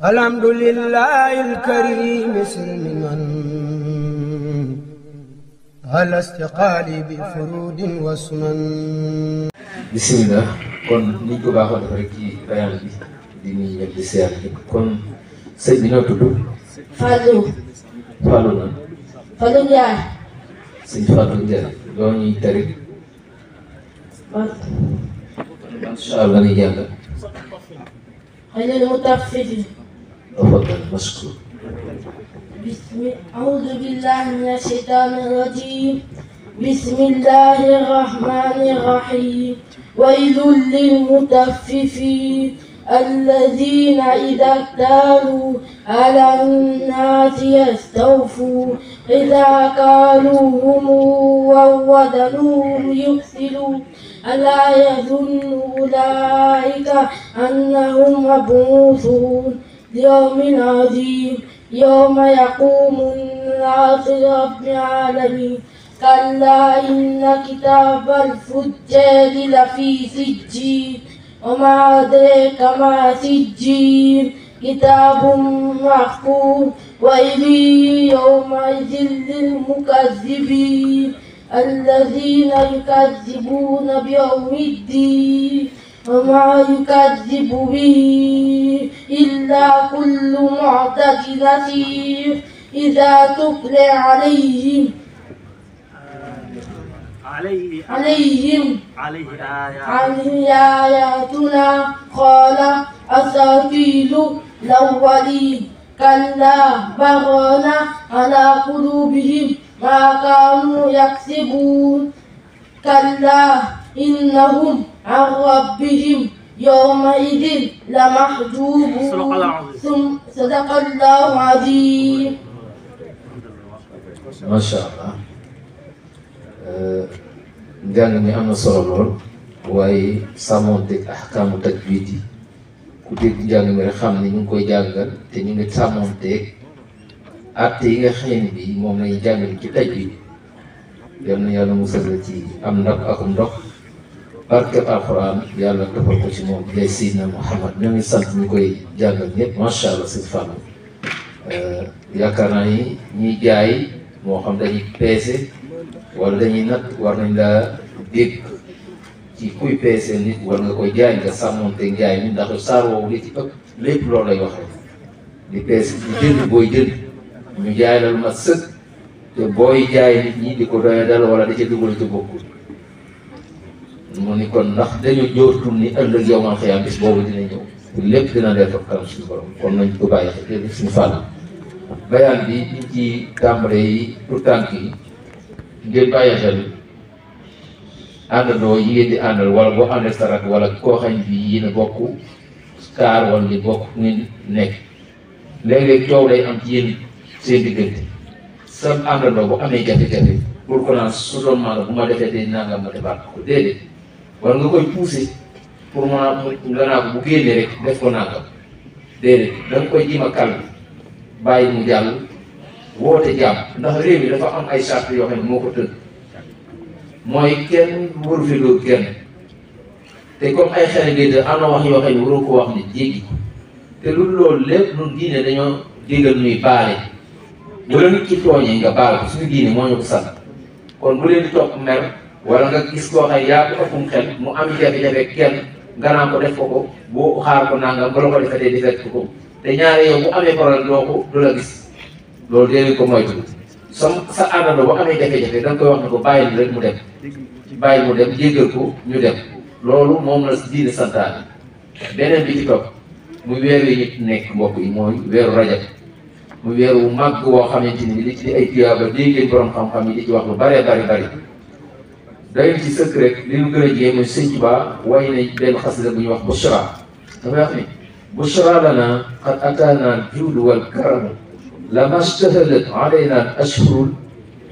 الحمد لله الكريم سلما على استقالي بفرود وسنن. bismillah kon niñ ko baaxoo def rek ci bayaan bi di nuyu ñëpp di seer ñëpp kon sëñ bi noo tudd. Fallou. Fallou na. Fallou Ndiaye. sëñ Fallou Ndiaye doo ñuy tari. incha allah ni jàng. غير المطفف. تفضل مشكور. أعوذ بالله من الشيطان الرجيم. بسم الله الرحمن الرحيم. ويل للمطففين الذين إذا اكتالوا على الناس يستوفون إذا كالوهم ووزنوهم يخسرون ألا يظن أولئك أنهم مبعوثون ليوم عظيم يوم يقوم الناس لرب العالمين. كلا إن كتاب الفجار لفي سجين وما أدريك ما سجين كتاب محكوم ويل يومئذ للمكذبين الذين يكذبون بيوم الدين وما يكذب به إلا كل معتد نسير إذا تتلى عليهم آياتنا قال أساطير الأولين كلا بغون على قلوبهم ما كانوا يكسبون كلا إنهم عن ربهم يومئذ لمحجوبون صدق الله العظيم. ما شاء الله. njàng mi am na solo lool waaye sàmmoonteeg ahkaamu tajwiid yi ku dégg njàng mi rek xam ne ñu ngi koy jàngal te ñu ngi sàmmoonteeg àtte yi nga xëy ni bi moom lañuy jàngal ci tajwiid yal na yàlla musal la ci am ndab akum ndox barkeb alxuraan yàlla toppal ko ci moom lay Seydina Muhammad ñoo ngi sant ñu koy jàngal ñëpp macha allah sëñ Fallou yaakaar naa ni ñiy jaay moo xam dañuy peese wala dañuy natt war nañ laa dégg ci kuy peese nit war nga koy jaay nga sàmmonte njaay mi ndax saar woowu li ci ëpp lépp loolu lay wax rek di peese di jënd booy jënd ñu jaay la lu mat sëkk te booy jaay nit ñi di ko doya dal wala di ca dugal ci bokkul mu ni kon ndax dañu joortul ni ëllëg yow man xëyaam bis boobu dina ñëw lépp dina leer fa kanam suñu borom kon nañ ko bàyyi xel suñu fàll bayaan bi liñ ci tàmbale yi pour tànk yi ngeen bàyyi xel àndandoo yi ngeen di àndal wala boo àndal sa rak wala koo xañ bi yéen a bokk kaar wala ngeen bokk ngeen nekk léeg-léeg coow day am ci yéen seen diggante sa àndandoo bu amee jafe-jafe pour ko naan su doon maanaam bu ma defee te nangam ma defaat ko déedéet war nga koy pousser pour nga naa ko bu génnee rek def ko nangam déedéet da nga koy jima kal bàyyi mu jàll woote jàmm ndax réew mi dafa am ay charte yoo xam ne moo ko tënk mooy kenn waru fi loolu kenn te comme ay xel ngay am na wax yoo xam ne waroo ko wax ni jéggi te lu loolu lépp ñun diine dañoo digal ñuy baale bu la nit ki tooñee nga baal ko suñu diine moo ñu ko sant kon bu leen di topp mer wala nga gis koo xam yaa ko ëppum xel mu am jafe-jafe kenn nga naan ko def ko boo xaar ko nangam ba la ko defetee di fekk ko te ñaare yow bu amee problème doo ko du la gis loolu dee ko moytu sa àndandoo bu amee jafe-jafe da nga koy wax ne ko bàyyi rek mu dem bàyyi mu dem jéggal ko ñu dem loolu moom la diine santaane beneen bi ci topp muy weer yi ñu nekk mbokk yi mooy weeru rajab muy weer wu màgg woo xamante ni li ci ay tuyaaba dégg borom xam-xam yi di ci wax lu bëree bëri dañu ci sëkk rek li ñu gën a jigee mooy Sëñ Tuubaa way na benn xasida bu ñuy wax Bushra dafay wax ni Bushra lana qad ataana al-juud wal karam lama ishtahadat alayna al-ashhur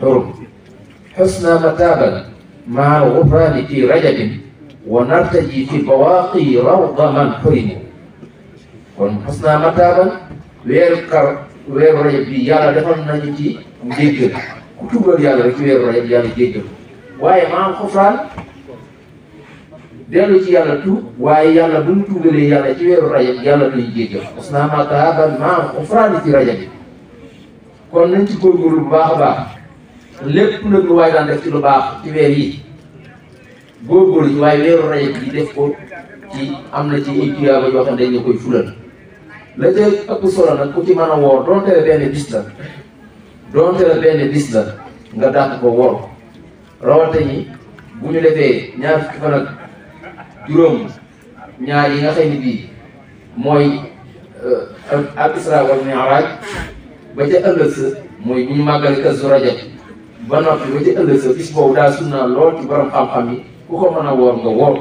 al-hurum husna mataaban ma'a al-ghufrani fi rajabin wa nartaji fi bawaaqi rawda man hurimu kon husna mataaban weeru rajab bi yàlla defal nañu ci njéggal ku tuubal yàlla rek ci weeru rajab yàlla jéggal waaye maam xufraan dellu ci yàlla tuub waaye yàlla bu ñu tuubalee yàlla ci weeru rajab yàlla nañu jéggal parce que ma taabal maa xufraani ci rajab bi kon nañ ci góorgóorlu bu baax a baax lépp nag lu waaye daan def ci lu baax ci weer yi góorgóorlu ci waaye weeru rajab bi def ko ci am na ci ay tuyaaba yoo xam ne dañ la koy fulal la ca ëpp solo nag ku ci mën a woor donte la benn bis la nga dàq ko woor rawate ñi bu ñu defee ñaar fukki fan ak juróom ñaar yi nga xam ne bii mooy al isra wal mi'raj ba ca ëllëg sa mooy bu ñu màggale Kazu Rajab ba noppi ba ca ëllëg sa bis boobu daal sunna lool ci borom xam-xam yi ku ko mën a woor nga woor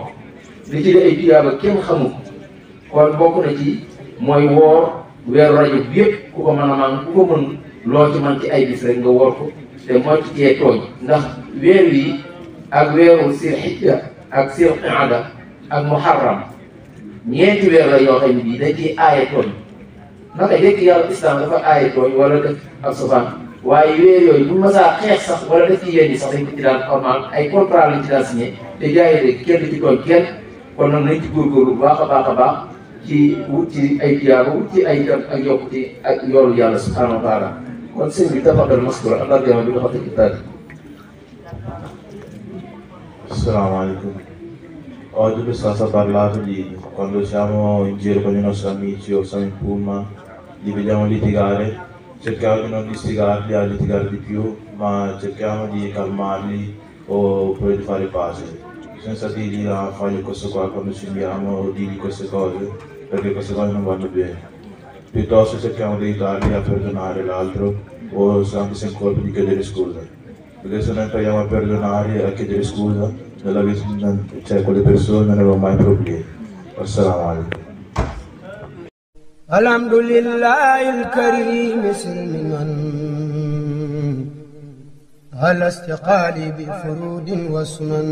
li ci di ay tuyaaba kenn xamul kon bokk na ci mooy woor weeru rajab bi yëpp ku ko mën a man ku ko mën loo ci man ci ay bis rek nga woor ko te mooy ci cee tooñ ndax weer yi ak weeru sil xijja ak sil qaada ak muharram ñeenti weer la yoo xam ne bii dañ ciy aaye tooñ naka jekk yàlla islam dafa aaye tooñ wala def ak sofaan waaye weer yooyu bu masaa xeex sax wala def ci yéen yi sax dañ ko ci daan normal ay contrat lañ ci daan signé te jaay rek kenn ci tooñ kenn kon nag nañ ci góorgóorlu bu baax a baax ci wut ci ay tiyaaba wut ci ay tam ak yokkute ak yoolu yàlla subhanahu wa taala kon sëñ bi tafaddal maskura allah jama bi dafa tekki taali. Assalamualaikum. Oggi è stato parlato di quando siamo in giro con i nostri amici o siamo in pullman, li vediamo litigare, cerchiamo di non istigarli a litigare di più, ma cerchiamo di calmarli oppure di fare pace, senza dirgli a fare questo qua quando ci andiamo o dirgli queste cose, perché queste cose non vanno bene. Piuttosto cerchiamo di aiutarli a perdonare l'altro o anche se in colpa di chiedere scusa, perché se noi impariamo a perdonare e a chiedere scusa nella vita, cioè con le persone non avremo mai problemi. Assalamu alaikum. Alhamdulillahil karim silman ala istiqali bi furudin wa sunan